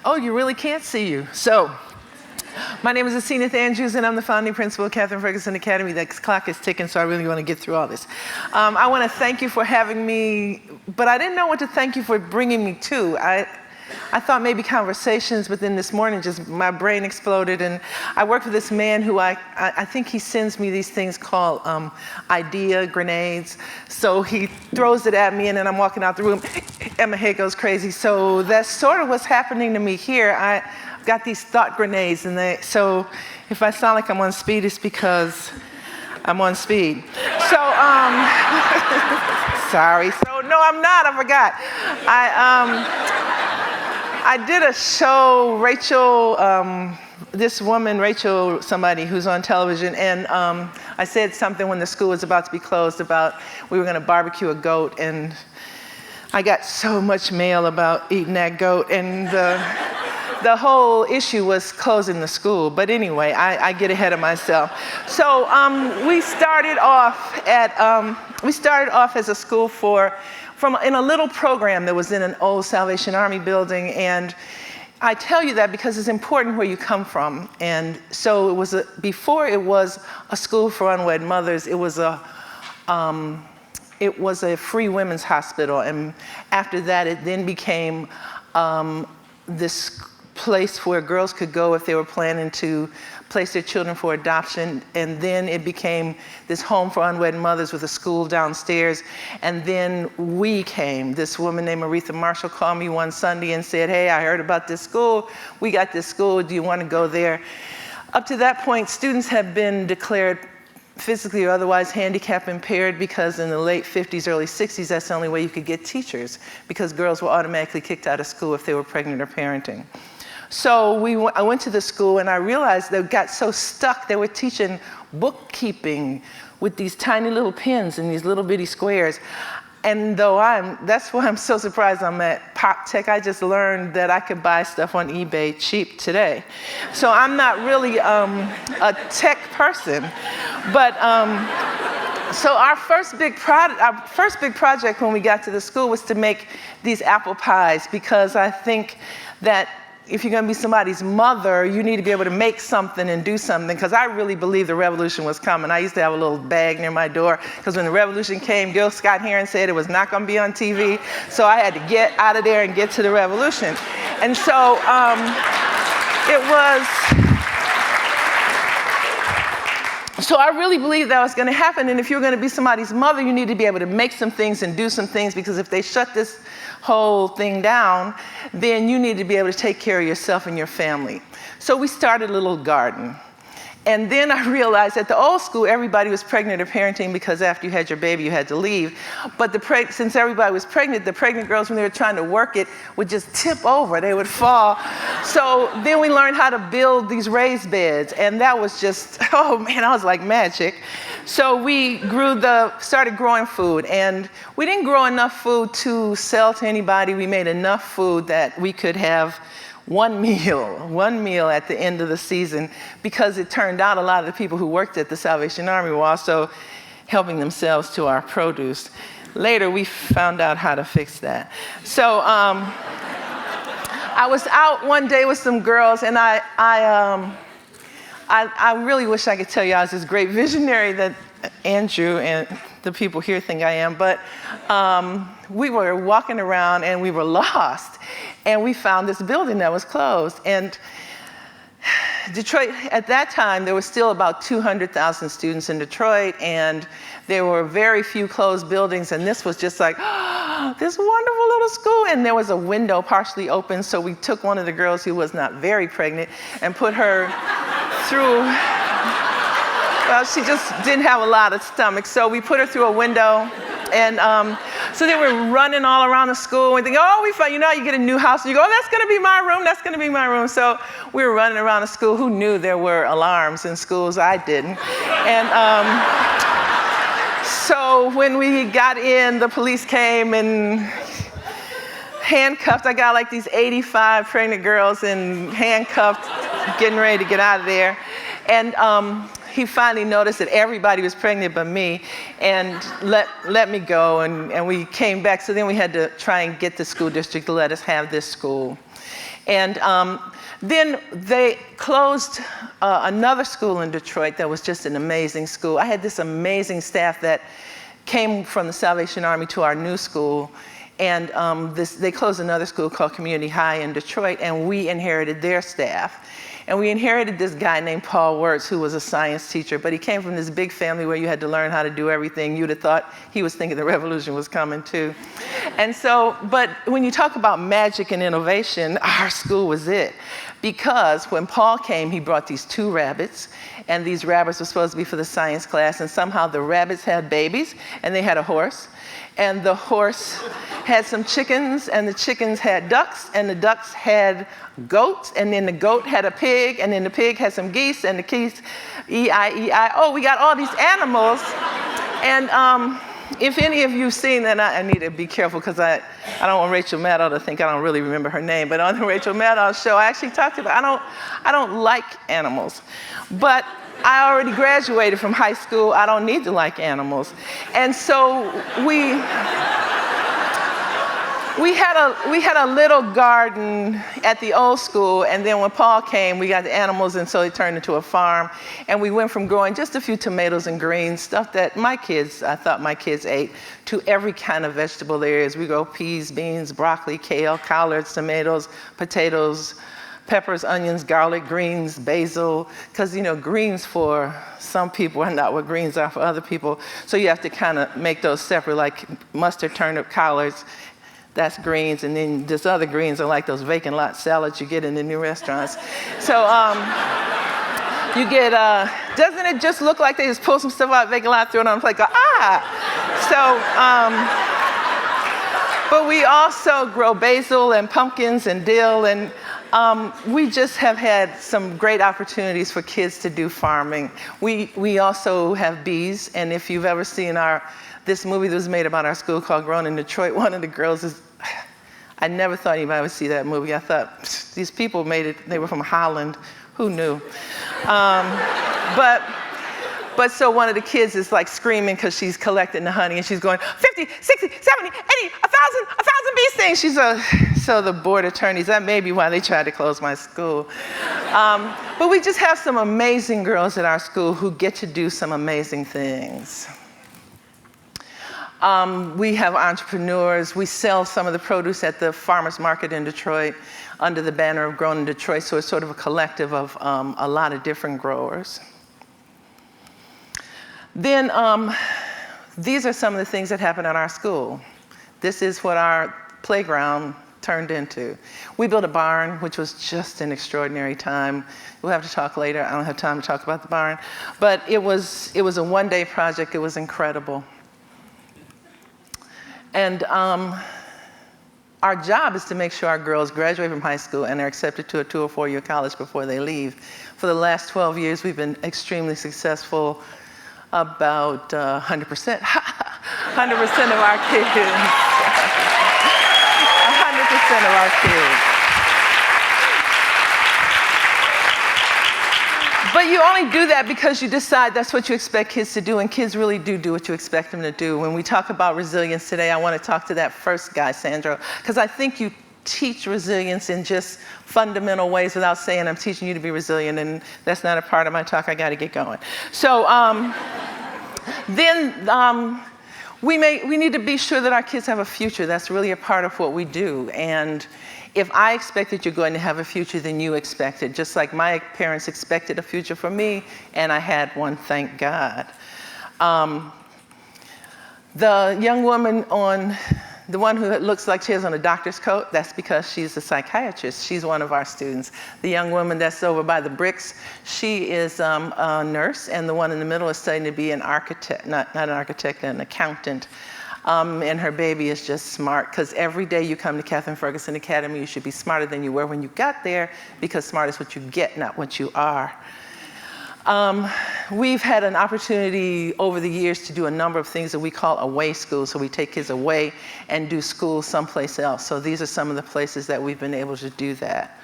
Oh, you really can't see you. So, my name is Asenath Andrews, and I'm the founding principal of Catherine Ferguson Academy. The clock is ticking, so I really want to get through all this. I want to thank you for having me, but I didn't know what to thank you for bringing me to. I thought maybe conversations, but then this morning just my brain exploded, and I work with this man who I think he sends me these things called idea grenades. So he throws it at me, and then I'm walking out the room, and my head goes crazy. So that's sort of what's happening to me here. I've got these thought grenades, and so if I sound like I'm on speed, it's because I'm on speed. So, sorry. So no, I'm not. I forgot. I did a show, Rachel, this woman, Rachel somebody who's on television, and I said something when the school was about to be closed about we were going to barbecue a goat, and I got so much mail about eating that goat, and the whole issue was closing the school. But anyway, I get ahead of myself. So we started off as a school in a little program that was in an old Salvation Army building, and I tell you that because it's important where you come from. And so it was before it was a school for unwed mothers, it was a free women's hospital, and after that it then became this place where girls could go if they were planning to place their children for adoption, and then it became this home for unwed mothers with a school downstairs. And then we came. This woman named Aretha Marshall called me one Sunday and said, "Hey, I heard about this school. We got this school. Do you want to go there?" Up to that point, students have been declared physically or otherwise handicap impaired because in the late 50s, early 60s, that's the only way you could get teachers, because girls were automatically kicked out of school if they were pregnant or parenting. So I went to the school, and I realized they got so stuck. They were teaching bookkeeping with these tiny little pens and these little bitty squares. And that's why I'm so surprised I'm at PopTech. I just learned that I could buy stuff on eBay cheap today. So I'm not really a tech person. But so our first big project when we got to the school was to make these apple pies, because I think that if you're going to be somebody's mother, you need to be able to make something and do something, because I really believe the revolution was coming. I used to have a little bag near my door, because when the revolution came, Gil Scott-Heron said it was not going to be on TV, so I had to get out of there and get to the revolution. And so so I really believed that was going to happen, and if you're going to be somebody's mother, you need to be able to make some things and do some things, because if they shut this whole thing down, then you need to be able to take care of yourself and your family. So we started a little garden. And then I realized at the old school, everybody was pregnant or parenting, because after you had your baby, you had to leave. But since everybody was pregnant, the pregnant girls, when they were trying to work it, would just tip over. They would fall. So then we learned how to build these raised beds. And that was just, oh man, I was like magic. So we started growing food. And we didn't grow enough food to sell to anybody. We made enough food that we could have one meal at the end of the season, because it turned out a lot of the people who worked at the Salvation Army were also helping themselves to our produce. Later, we found out how to fix that. So I was out one day with some girls, and I really wish I could tell you I was this great visionary that Andrew and the people here think I am, but we were walking around and we were lost, and we found this building that was closed. And Detroit, at that time, there were still about 200,000 students in Detroit, and there were very few closed buildings, and this was just like, oh, this wonderful little school. And there was a window partially open, so we took one of the girls who was not very pregnant and put her through. Well, she just didn't have a lot of stomach, so we put her through a window. And so they were running all around the school and thinking, oh, we found, you know, you get a new house, and you go, oh, that's going to be my room, that's going to be my room. So we were running around the school. Who knew there were alarms in schools? I didn't. And so when we got in, the police came and handcuffed. I got like these 85 pregnant girls and handcuffed, getting ready to get out of there. And he finally noticed that everybody was pregnant but me, and let me go, and we came back. So then we had to try and get the school district to let us have this school. And then they closed another school in Detroit that was just an amazing school. I had this amazing staff that came from the Salvation Army to our new school, and they closed another school called Community High in Detroit, and we inherited their staff. And we inherited this guy named Paul Wirtz, who was a science teacher, but he came from this big family where you had to learn how to do everything. You'd have thought he was thinking the revolution was coming too. And so, but when you talk about magic and innovation, our school was it. Because when Paul came, he brought these 2 rabbits, and these rabbits were supposed to be for the science class, and somehow the rabbits had babies, and they had a horse. And the horse had some chickens, and the chickens had ducks, and the ducks had goats, and then the goat had a pig, and then the pig had some geese, and the geese, E-I-E-I. Oh, we got all these animals. And if any of you have seen that, I need to be careful because I don't want Rachel Maddow to think I don't really remember her name, but on the Rachel Maddow show, I actually talked about, I don't like animals, but I already graduated from high school. I don't need to like animals. And so we had a little garden at the old school, and then when Paul came, we got the animals, and so it turned into a farm. And we went from growing just a few tomatoes and greens, stuff that I thought my kids ate, to every kind of vegetable there is. We grow peas, beans, broccoli, kale, collards, tomatoes, potatoes, peppers, onions, garlic, greens, basil, because greens for some people are not what greens are for other people. So you have to kind of make those separate, like mustard, turnip, collards, that's greens, and then just other greens are like those vacant lot salads you get in the new restaurants. So you get, doesn't it just look like they just pull some stuff out, vacant lot, throw it on the plate, go, ah! So, but we also grow basil and pumpkins and dill, and we just have had some great opportunities for kids to do farming. We also have bees, and if you've ever seen this movie that was made about our school called Grown in Detroit, one of the girls is, I never thought anybody would see that movie. I thought, these people made it, they were from Holland, who knew? But so one of the kids is like screaming because she's collecting the honey, and she's going, 50, 60, 70, 80, 1,000 bee stings. So the board attorneys, that may be why they tried to close my school. But we just have some amazing girls at our school who get to do some amazing things. We have entrepreneurs. We sell some of the produce at the farmers market in Detroit under the banner of Grown in Detroit, so it's sort of a collective of a lot of different growers. Then these are some of the things that happen at our school. This is what our playground turned into. We built a barn, which was just an extraordinary time. We'll have to talk later. I don't have time to talk about the barn. But it was a one-day project. It was incredible. And our job is to make sure our girls graduate from high school and are accepted to a 2 or 4 year college before they leave. For the last 12 years, we've been extremely successful. About 100%, 100% of our kids, 100% of our kids. But you only do that because you decide that's what you expect kids to do, and kids really do what you expect them to do. When we talk about resilience today, I want to talk to that first guy, Sandro, because I think you teach resilience in just fundamental ways without saying I'm teaching you to be resilient, and that's not a part of my talk. I got to get going. So then we need to be sure that our kids have a future. That's really a part of what we do. And if I expect that you're going to have a future, then you expect it. Just like my parents expected a future for me, and I had one, thank God. The young woman the one who looks like she has on a doctor's coat, that's because she's a psychiatrist. She's one of our students. The young woman that's over by the bricks, she is a nurse, and the one in the middle is studying to be an architect, not an architect, an accountant. And her baby is just smart, because every day you come to Catherine Ferguson Academy, you should be smarter than you were when you got there, because smart is what you get, not what you are. We've had an opportunity over the years to do a number of things that we call away schools. So we take kids away and do school someplace else. So these are some of the places that we've been able to do that.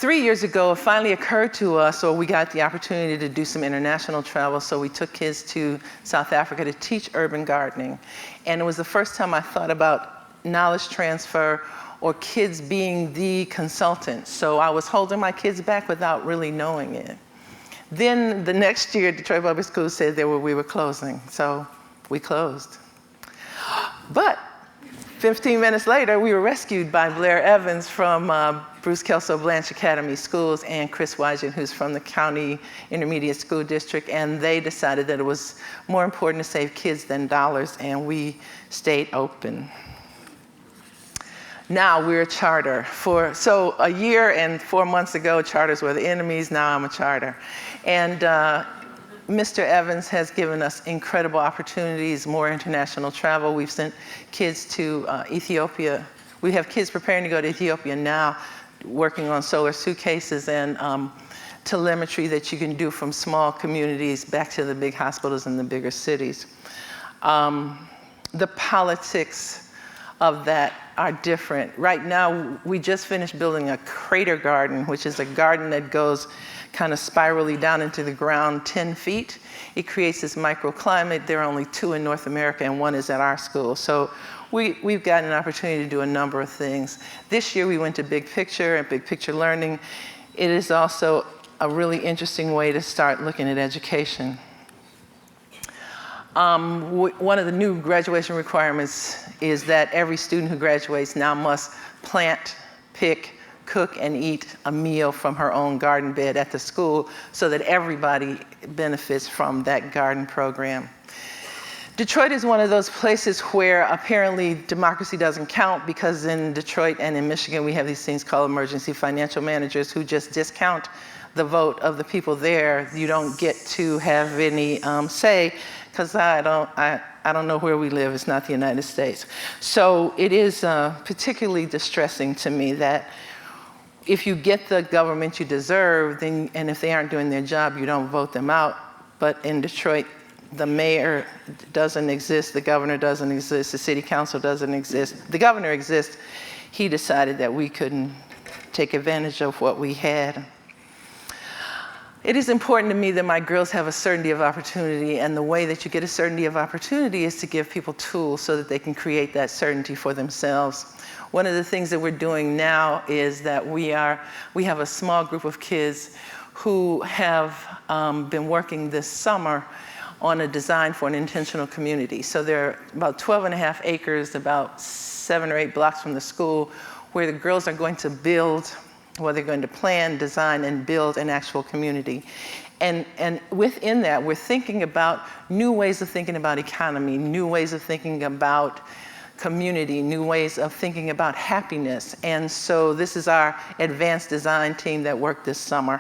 3 years ago, it finally occurred to us, or we got the opportunity to do some international travel, so we took kids to South Africa to teach urban gardening. And it was the first time I thought about knowledge transfer or kids being the consultant. So I was holding my kids back without really knowing it. Then the next year, Detroit Public Schools said we were closing, so we closed. But 15 minutes later, we were rescued by Blair Evans from Bruce Kelso Blanche Academy Schools and Chris WIGENT, who's from the County Intermediate School District, and they decided that it was more important to save kids than dollars, and we stayed open. Now we're a charter. So a year and 4 months ago, charters were the enemies, now I'm a charter. And Mr. Evans has given us incredible opportunities, more international travel. We've sent kids to Ethiopia. We have kids preparing to go to Ethiopia now, working on solar suitcases and telemetry that you can do from small communities back to the big hospitals in the bigger cities. The politics of that are different. Right now, we just finished building a crater garden, which is a garden that goes kind of spirally down into the ground 10 feet. It creates this microclimate. There are only 2 in North America, and 1 is at our school. So we've gotten an opportunity to do a number of things. This year we went to Big Picture and Big Picture Learning. It is also a really interesting way to start looking at education. One of the new graduation requirements is that every student who graduates now must plant, pick, cook, and eat a meal from her own garden bed at the school so that everybody benefits from that garden program. Detroit is one of those places where apparently democracy doesn't count, because in Detroit and in Michigan we have these things called emergency financial managers who just discount the vote of the people there. You don't get to have any say, because I don't know where we live. It's not the United States. So it is particularly distressing to me that if you get the government you deserve, then, and if they aren't doing their job, you don't vote them out. But in Detroit, the mayor doesn't exist, the governor doesn't exist, the city council doesn't exist. The governor exists. He decided that we couldn't take advantage of what we had. It is important to me that my girls have a certainty of opportunity, and the way that you get a certainty of opportunity is to give people tools so that they can create that certainty for themselves. One of the things that we're doing now is that we have a small group of kids who have been working this summer on a design for an intentional community. So they're about 12.5 acres, about 7 or 8 blocks from the school, where the girls are going to build, well, they're going to plan, design, and build an actual community. And within that, we're thinking about new ways of thinking about economy, new ways of thinking about community, new ways of thinking about happiness. And so this is our advanced design team that worked this summer.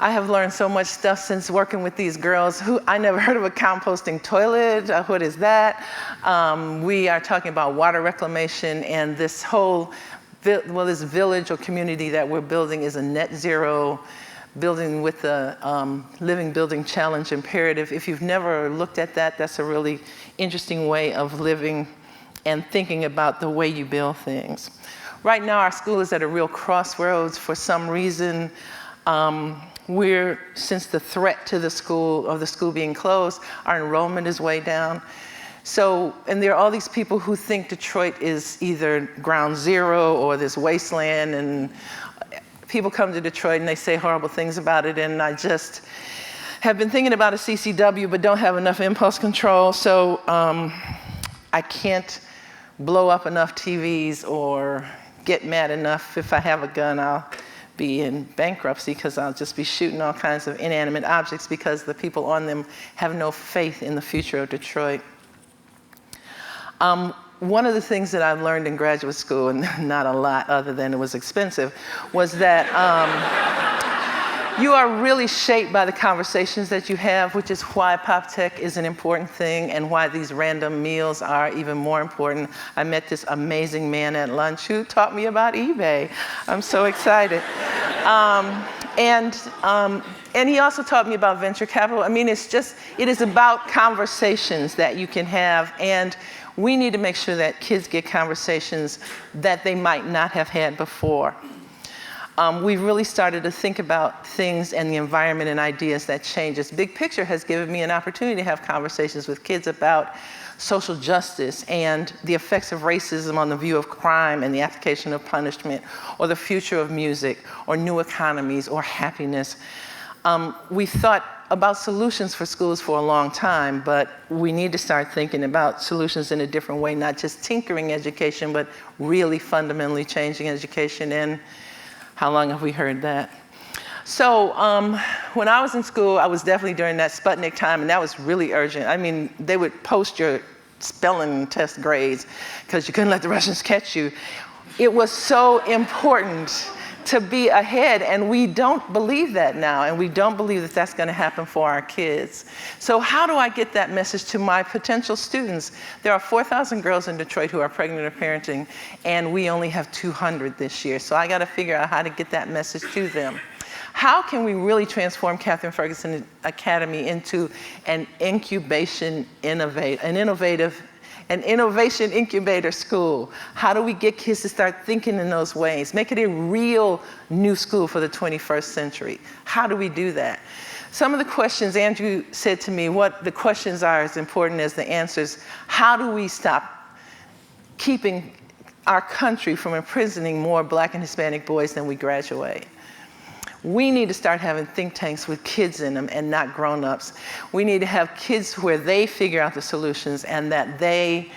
I have learned so much stuff since working with these girls. I never heard of a composting toilet. What is that? We are talking about water reclamation, and this whole, this village or community that we're building is a net zero building with the Living Building Challenge imperative. If you've never looked at that, that's a really interesting way of living and thinking about the way you build things. Right now, our school is at a real crossroads. For some reason, since the threat to the school being closed, our enrollment is way down. So, and there are all these people who think Detroit is either ground zero or this wasteland, and people come to Detroit and they say horrible things about it, and I just have been thinking about a CCW but don't have enough impulse control, so I can't blow up enough TVs or get mad enough. If I have a gun, I'll be in bankruptcy because I'll just be shooting all kinds of inanimate objects because the people on them have no faith in the future of Detroit. One of the things that I learned in graduate school, and not a lot other than it was expensive, was that you are really shaped by the conversations that you have, which is why PopTech is an important thing and why these random meals are even more important. I met this amazing man at lunch who taught me about eBay. I'm so excited. And he also taught me about venture capital. I mean, it is about conversations that you can have, and we need to make sure that kids get conversations that they might not have had before. we've really started to think about things and the environment and ideas that change. This big picture has given me an opportunity to have conversations with kids about social justice and the effects of racism on the view of crime and the application of punishment, or the future of music, or new economies, or happiness. We've thought about solutions for schools for a long time, but we need to start thinking about solutions in a different way, not just tinkering education, but really fundamentally changing education. And how long have we heard that? So when I was in school, I was definitely during that Sputnik time, and that was really urgent. I mean, they would post your spelling test grades because you couldn't let the Russians catch you. It was so important to be ahead, and we don't believe that now, and we don't believe that that's going to happen for our kids. So how do I get that message to my potential students? There are 4,000 girls in Detroit who are pregnant or parenting, and we only have 200 this year. So I got to figure out how to get that message to them. How can we really transform Catherine Ferguson Academy into an innovation incubator school? How do we get kids to start thinking in those ways? Make it a real new school for the 21st century. How do we do that? Some of the questions Andrew said to me, what the questions are as important as the answers. How do we stop keeping our country from imprisoning more Black and Hispanic boys than we graduate? We need to start having think tanks with kids in them and not grown-ups. We need to have kids where they figure out the solutions and that they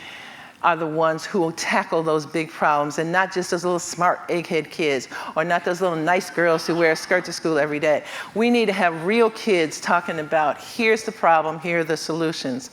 are the ones who will tackle those big problems, and not just those little smart egghead kids, or not those little nice girls who wear a skirt to school every day. We need to have real kids talking about, here's the problem, here are the solutions.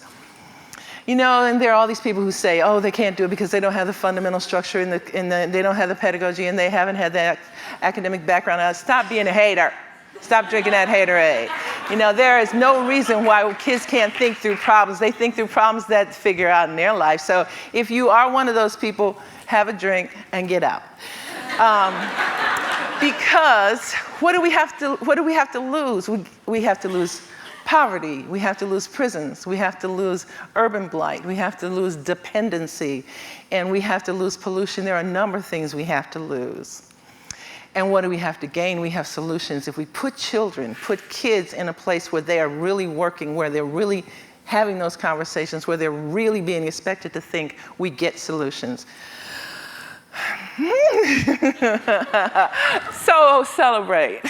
You know, and there are all these people who say, oh, they can't do it because they don't have the fundamental structure, they don't have the pedagogy, and they haven't had that academic background. Stop being a hater. Stop drinking that haterade. You know, there is no reason why kids can't think through problems. They think through problems that figure out in their life. So if you are one of those people, have a drink and get out. Because what do we have to lose? We have to lose poverty, we have to lose prisons, we have to lose urban blight, we have to lose dependency, and we have to lose pollution. There are a number of things we have to lose. And what do we have to gain? We have solutions. If we put kids in a place where they are really working, where they're really having those conversations, where they're really being expected to think, we get solutions. So celebrate.